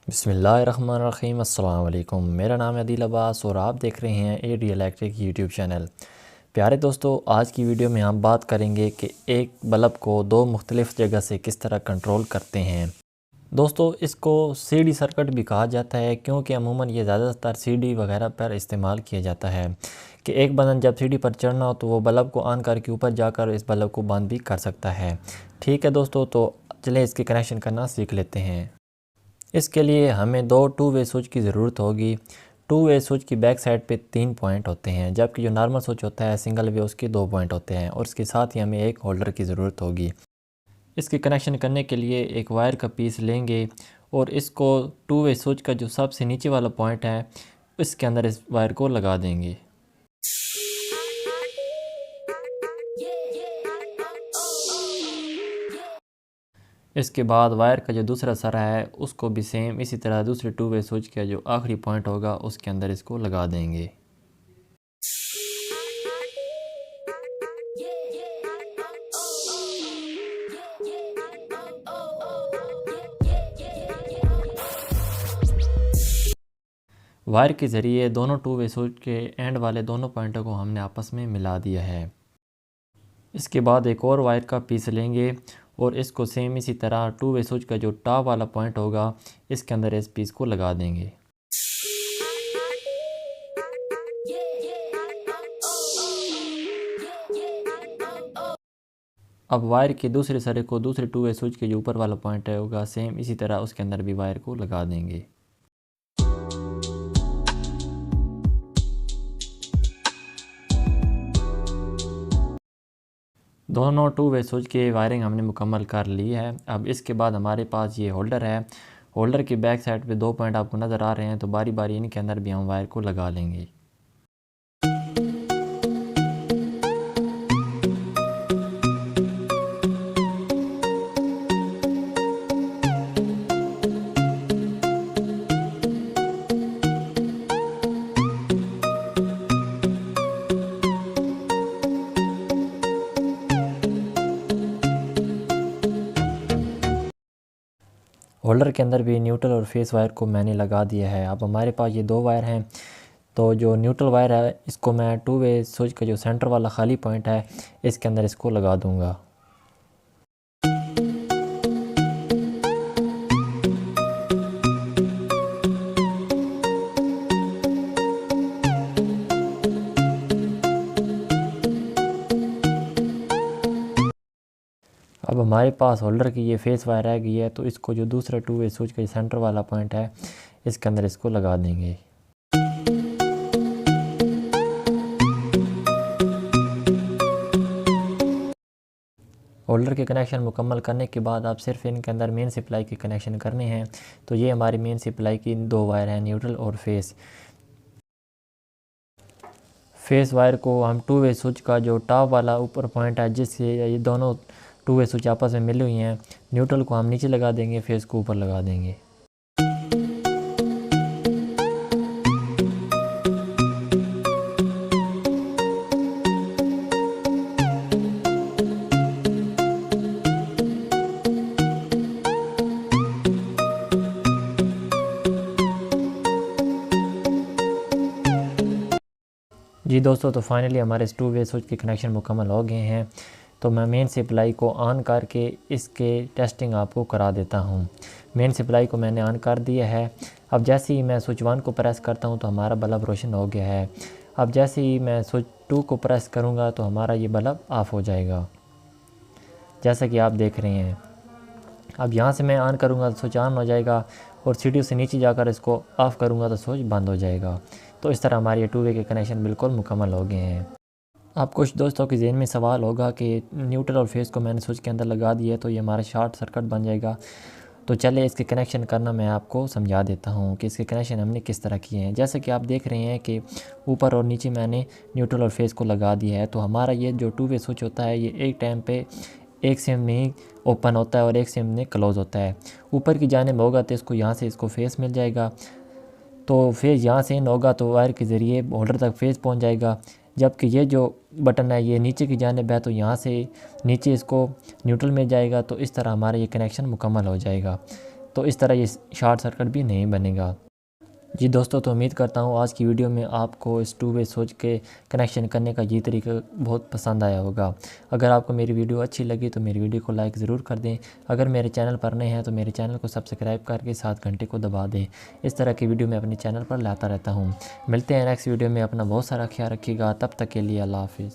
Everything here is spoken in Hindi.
बिस्मिल्लाहिर्रहमानिर्रहीम। अस्सलाम वालेकुम। मेरा नाम है अदील अब्बास और आप देख रहे हैं एडी इलेक्ट्रिक यूट्यूब चैनल। प्यारे दोस्तों, आज की वीडियो में हम बात करेंगे कि एक बल्ब को दो मुख्तलिफ़ जगह से किस तरह कंट्रोल करते हैं। दोस्तों, इसको सीडी सर्किट भी कहा जाता है क्योंकि अमूमन ये ज़्यादातर सीडी वगैरह पर इस्तेमाल किया जाता है कि एक बटन जब सीडी पर चढ़ना हो तो वो बल्ब को ऑन करके ऊपर जाकर इस बल्ब को बंद भी कर सकता है। ठीक है दोस्तों, तो चलें इसके कनेक्शन करना सीख लेते हैं। इसके लिए हमें दो टू वे स्विच की ज़रूरत होगी। टू वे स्विच की बैक साइड पे 3 पॉइंट होते हैं, जबकि जो नॉर्मल स्विच होता है सिंगल वे उसके 2 पॉइंट होते हैं और इसके साथ ही हमें एक होल्डर की ज़रूरत होगी। इसके कनेक्शन करने के लिए एक वायर का पीस लेंगे और इसको टू वे स्विच का जो सबसे नीचे वाला पॉइंट है इसके अंदर इस वायर को लगा देंगे। इसके बाद वायर का जो दूसरा सरा है उसको भी सेम इसी तरह दूसरे टू वे स्विच का जो आखिरी पॉइंट होगा उसके अंदर इसको लगा देंगे। वायर के ज़रिए दोनों टू वे स्विच के एंड वाले दोनों पॉइंटों को हमने आपस में मिला दिया है। इसके बाद एक और वायर का पीस लेंगे और इसको सेम इसी तरह टू वे स्विच का जो टॉप वाला पॉइंट होगा इसके अंदर इस पीस को लगा देंगे। अब वायर के दूसरे सरे को दूसरे टू वे स्विच के जो ऊपर वाला पॉइंट है होगा सेम इसी तरह उसके अंदर भी वायर को लगा देंगे। दोनों टू वे स्विच की वायरिंग हमने मुकम्मल कर ली है। अब इसके बाद हमारे पास ये होल्डर है। होल्डर की बैक साइड पे 2 पॉइंट आपको नज़र आ रहे हैं, तो बारी बारी इनके अंदर भी हम वायर को लगा लेंगे। होल्डर के अंदर भी न्यूट्रल और फेस वायर को मैंने लगा दिया है। अब हमारे पास ये 2 वायर हैं, तो जो न्यूट्रल वायर है इसको मैं टू वे स्विच का जो सेंटर वाला खाली पॉइंट है इसके अंदर इसको लगा दूंगा। अब हमारे पास होल्डर की ये फेस वायर रह गई है, तो इसको जो दूसरा टू वे स्विच का सेंटर वाला पॉइंट है इसके अंदर इसको लगा देंगे। होल्डर के कनेक्शन मुकम्मल करने के बाद आप सिर्फ इनके अंदर मेन सप्लाई के कनेक्शन करने हैं। तो ये हमारी मेन सप्लाई की 2 वायर हैं, न्यूट्रल और फेस। फेस वायर को हम टू वे स्विच का जो टॉप वाला ऊपर पॉइंट है जिससे ये दोनों टू वे स्विच आपस में मिली हुई हैं, न्यूट्रल को हम नीचे लगा देंगे, फेस को ऊपर लगा देंगे। जी दोस्तों, तो फाइनली हमारे टू वे स्विच के कनेक्शन मुकम्मल हो गए हैं। तो मैं मेन सप्लाई को ऑन करके इसके टेस्टिंग आपको करा देता हूं। मेन सप्लाई को मैंने ऑन कर दिया है। अब जैसे ही मैं स्विच 1 को प्रेस करता हूं तो हमारा बल्ब रोशन हो गया है। अब जैसे ही मैं स्विच 2 को प्रेस करूंगा तो हमारा ये बल्ब ऑफ़ हो जाएगा, जैसा कि आप देख रहे हैं। अब यहाँ से मैं ऑन करूँगा तो स्विच ऑन हो जाएगा और सीढ़ी से नीचे जाकर इसको ऑफ़ करूँगा तो स्विच बंद हो जाएगा। तो इस तरह हमारे टू वे के कनेक्शन बिल्कुल मुकम्मल हो गए हैं। अब कुछ दोस्तों के ज़हन में सवाल होगा कि न्यूट्रल और फेस को मैंने स्विच के अंदर लगा दिया तो ये हमारा शॉर्ट सर्किट बन जाएगा। तो चलिए इसके कनेक्शन करना मैं आपको समझा देता हूँ कि इसके कनेक्शन हमने किस तरह किए हैं। जैसे कि आप देख रहे हैं कि ऊपर और नीचे मैंने न्यूट्रल और फेस को लगा दिया है। तो हमारा ये जो टू वे स्विच होता है ये एक टाइम पे एक सिम में ओपन होता है और एक सिम में क्लोज़ होता है। ऊपर की जानिब होगा तो इसको यहाँ से इसको फेस मिल जाएगा, तो फेस यहाँ से इन होगा तो वायर के ज़रिए होल्डर तक फेस पहुँच जाएगा। जबकि ये जो बटन है ये नीचे की जानिब है तो यहाँ से नीचे इसको न्यूट्रल में जाएगा। तो इस तरह हमारा ये कनेक्शन मुकम्मल हो जाएगा। तो इस तरह ये शॉर्ट सर्किट भी नहीं बनेगा। जी दोस्तों, तो उम्मीद करता हूँ आज की वीडियो में आपको इस 2 वे स्विच के कनेक्शन करने का ये तरीका बहुत पसंद आया होगा। अगर आपको मेरी वीडियो अच्छी लगी तो मेरी वीडियो को लाइक ज़रूर कर दें। अगर मेरे चैनल पर नए हैं तो मेरे चैनल को सब्सक्राइब करके साथ घंटे को दबा दें। इस तरह की वीडियो मैं अपने चैनल पर लाता रहता हूँ। मिलते हैं नेक्स्ट वीडियो में। अपना बहुत सारा ख्याल रखिएगा। तब तक के लिए अल्लाह हाफिज़।